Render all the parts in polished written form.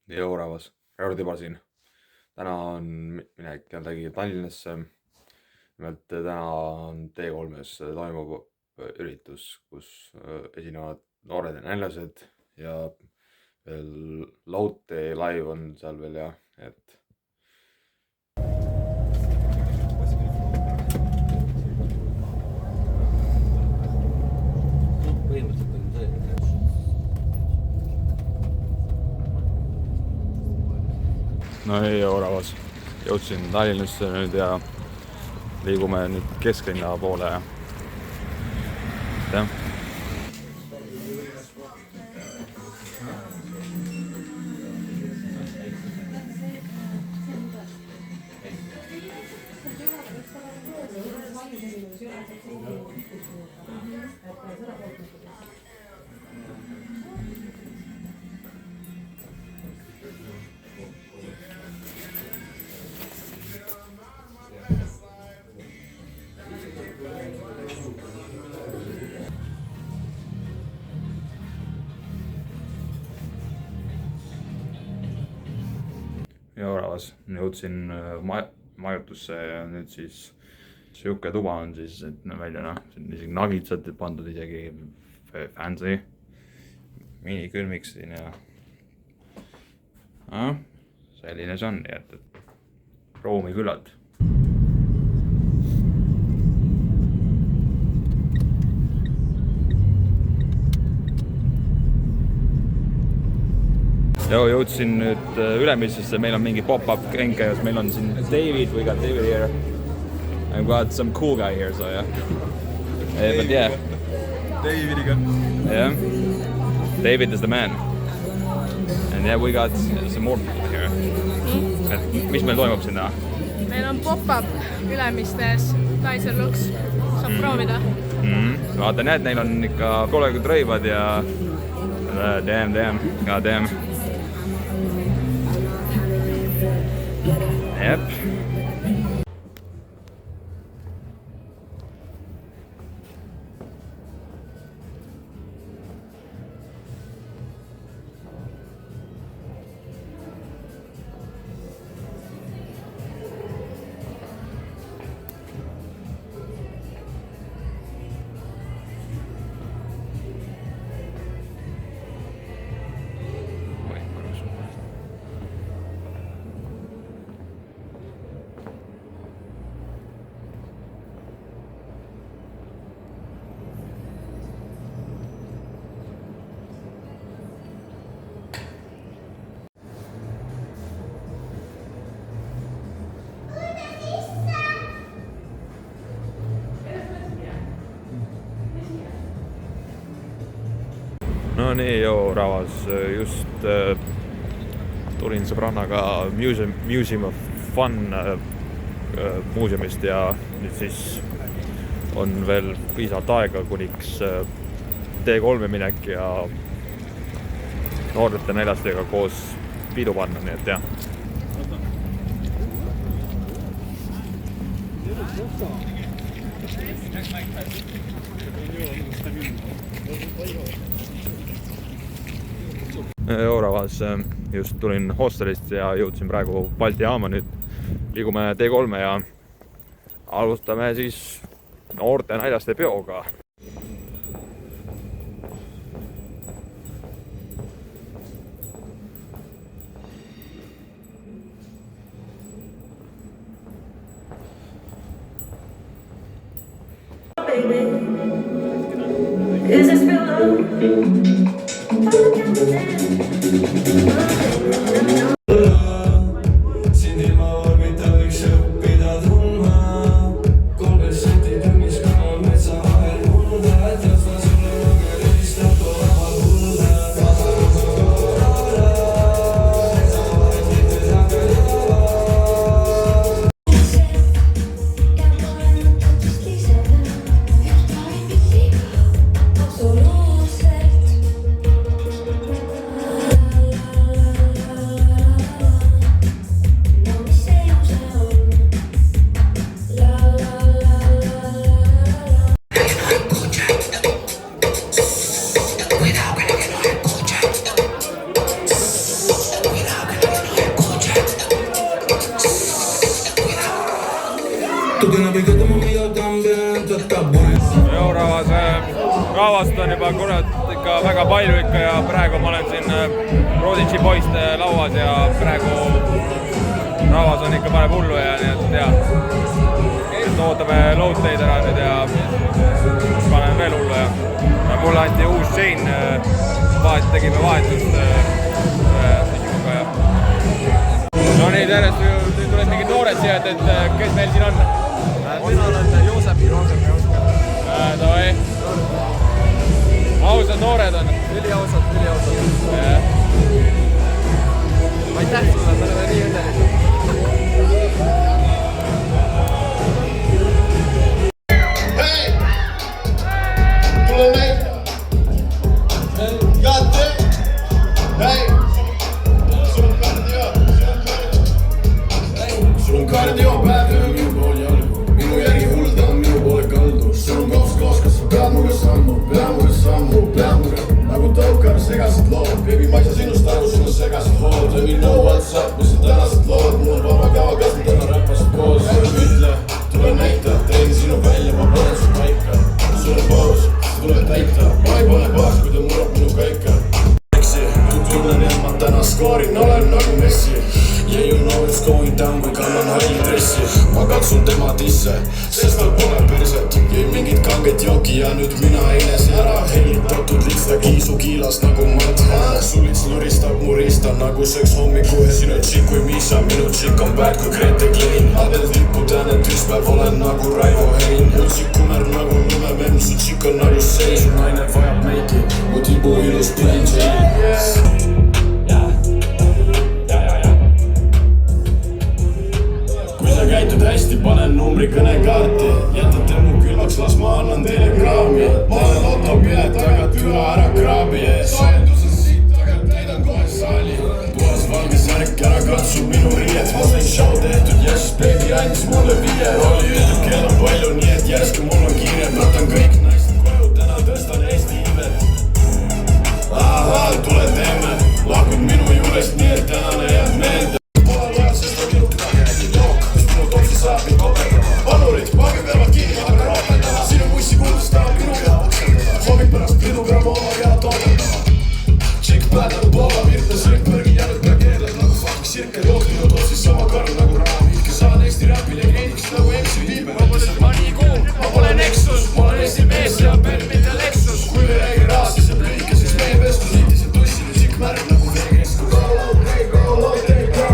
Jõuravas, Raul Tiba siin. Täna on minek jällegi Tallinnasse. Nimelt täna on T3-s toimub üritus, kus esinevad noored ja näljased ja veel Laudtee live on seal veel ja et põhimõtteliselt on see, no ei Jõuravas. Jõudsin Tallinnasse nüüd ja liigume nüüd kesklinna poole ja jah. Jõuravas jõudsin majutusse ja nüüd siis siuke tuba on siis välja siin isegi nagitsad pandud, isegi fancy minikülmik siin ja selline see on, nii et ruumi küllalt. Jõudsin nüüd Ülemistesse, meil on mingi pop-up käing käimas, meil on siin David, we got David here. I've got some cool guy here, so yeah. But yeah. Davidiga. Yeah. David is the man. And yeah, we got some more people here. Et mis meil toimub sinna? Meil on pop-up Ülemistes, Kaiser Lux, saab proovida. Vaata, näed, neil on ikka kolekud rõivad ja damn. Jep. No nii, Jõuravas just tulin sõbrannaga Museum of Fun muuseumist ja nüüd siis on veel piisavalt aega kuniks T3 minek ja noorte näljastega koos pidu panna, nii et jah. Jõuravas just tulin hostelist ja jõudsin praegu Balti jaama nüüd. Liigume T3 ja alustame siis noorte näljaste peoga. Is this real love? Rahvas, rahvast on juba kurat ikka väga palju ikka ja praegu ma olen siin Roditši poiste lauas ja praegu rahvas on ikka paneb hullu ja nii et ja ootame load teid ära nüüd ja paneme veel hullu ja mulle anti uus chain, tegime vahetust isikuga ja no nii, tervist, nüüd tuled mingid noored siia, et kes meil siin on? Mina olen Joosep ja Oskar. Davai. Ausad noored on? Üliausad. Aitäh sulle, me oleme nii õnnelikud. Hei! Tule näita! Jaatte! Hei! Sul on kardio päev ja minu pool jalgu. Minu järgi hulda on minu poole kaldu. Sul on koos, kas sa pead mulle sammu, nagu tõukar segased lood. Baby, ma ei saa sinust aru, sul on segased hood. Let me know what's up, mis on tänased lood. Mul on vaba kava, kas me täna räppasid koos. Ütle, tule näita, teen sinu välja, ma panen su paika. Sul on paus, sa tuleb täita. Ma ei pane pahas, kui ta murab minu käika. Tunnen, et ma täna skoorin, olen nagu Messi. Yeah, you know it's going down, kui kannan halli dressi. Ma katsun tema tisse, sest tal pole perset. Jõi mingit kanget jooki ja nüüd mina enese ära hellitatud litsta kiisu kiilas nagu Mart Hääl. Sulits luristab mu rista nagu sööks hommiku. Sinu tšik kui Misha, minu tšik on bad kui Grete Klein. Adel tippu tean, et ükspäev olen nagu Raivo Hein. Üksik kumer nagu lumememm, su tšik on nagu sein. Su naine vajab meiki, mu tibu ilus plain Jane. Käitud hästi, panen numbri kõnekaarti. Jätate mu külmaks, las ma annan teile kraami. Ma olen lotopilet, aga türa ära kraabi ees. Soojendus on siit, aga täidan kohe saali. Puhas valge särk, ära katsu minu riiet. Ma sain show tehtud ja siis baby andis mulle 5. Oli üldub kell on palju, nii et järski mul on kiire. Võtan kõik naist koju, täna tõstan Eesti imet. Ahah, tule teeme, lahkud minu juurest, nii et tänane jääb meelde. Vanurid, paage peavad kinni, aga roopendama. Sinu bussi kuldust tahab minu pea oksendama. Soovib pärast pidu peab oma keha toodendama. Tšik päädab poole, virta sõrkpärgi jäänud pea keelad nagu fuck sirkel. Jook minu tossis sama karm nagu raam. Hitke saan Eesti räpile kreediks nagu MC Viiber. Ma pole Manikuu, ma pole Nexus. Ma olen Eesti mees ja Ben, mitte Lexus. Kui me räägi raas, siis jääb lühike, siis meie vestlus. Hitised tussile tšik märg nagu veekeskus. Go low, take go low, take go.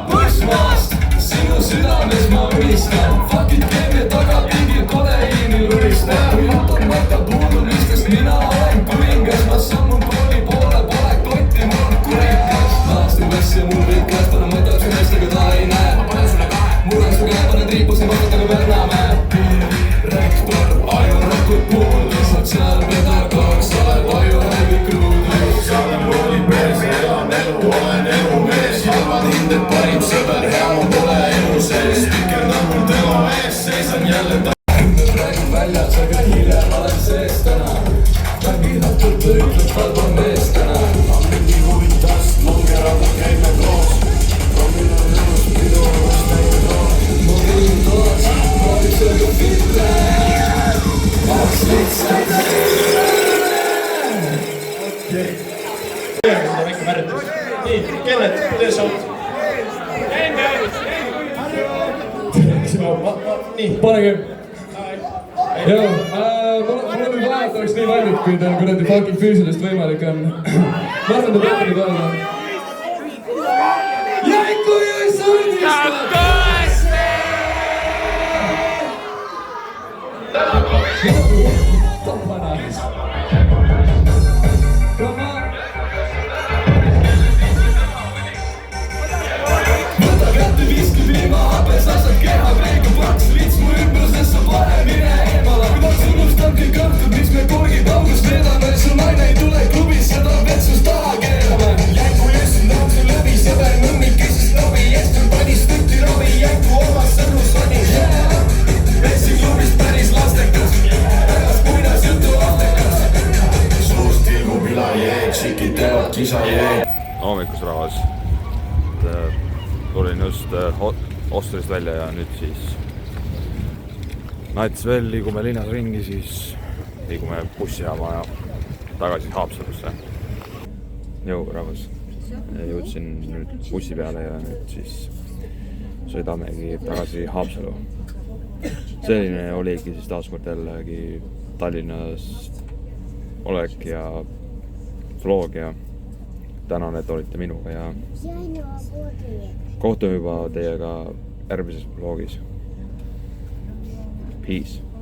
Põrsmaast, sinu südames ma ülistan. Fucking keemia tagapingil kodeiinil ülistan. Kui jutt on mõtta puudumistest, mina olen kuningas. Ma sammun kooli poole, pole kotti, mul on kuningas. Naastub asja mul kõik kästada, ma tahaks ühest, aga ta ei näe. Ma panen sulle kahe, mul on su käe, panen triipusin vastutada Pärnamäe. Rektor, ajurakud puudus, sotsiaalpedagoog, sa oled ajuräägi kruudus. Saadam kooli perse, elan elu, olen elu mees. Halvad hinded, parim sõber, hea ma pole elu sees. Pikerdan mul telo ees, seisan jälle ta. Me praegu väljas, aga hiljem olen sees täna. Viidatud ütleb halva mees täna. Mingi huvitast, longeragu käime koos. Rommil on nõus, pidu õnnest näide toos. Ma võin toos, prooviks õigu filtre. Maks lihtsalt Nii, Kennet, tee šaut. Nii, panege. Joo, mulle või vahet oleks nii valmid, kui teil kuradi fucking füüsilist võimalik on. Ma arvan, te peate nüüd olla. Jänku ei sordista! Toppana. Come on. Viski viima hapes, asad keha kreega paks. Lits mu ümbrusesse pane, mine eemala. Kui taks unustab kõik õhtud, mis me kurgid august veedame. Su naine ei tule klubis, seda vetsus taha keerame. Jängu jõssin, tahan su läbi, sõber mõmmik, kes siis ravi. Estel panis tüti ravi. tulin just Ostrist välja ja nüüd siis Nats veel liigume linnas ringi, siis liigume bussijaama ja tagasi Haapsalusse. Jõu, rahvas. Jõudsin nüüd bussi peale ja nüüd siis sõidamegi tagasi Haapsalu. Selline oligi siis taaskord jällegi Tallinnas olek ja vlog ja tänan, et olite minuga ja kohtume juba teiega järgmises vlogis. Peace.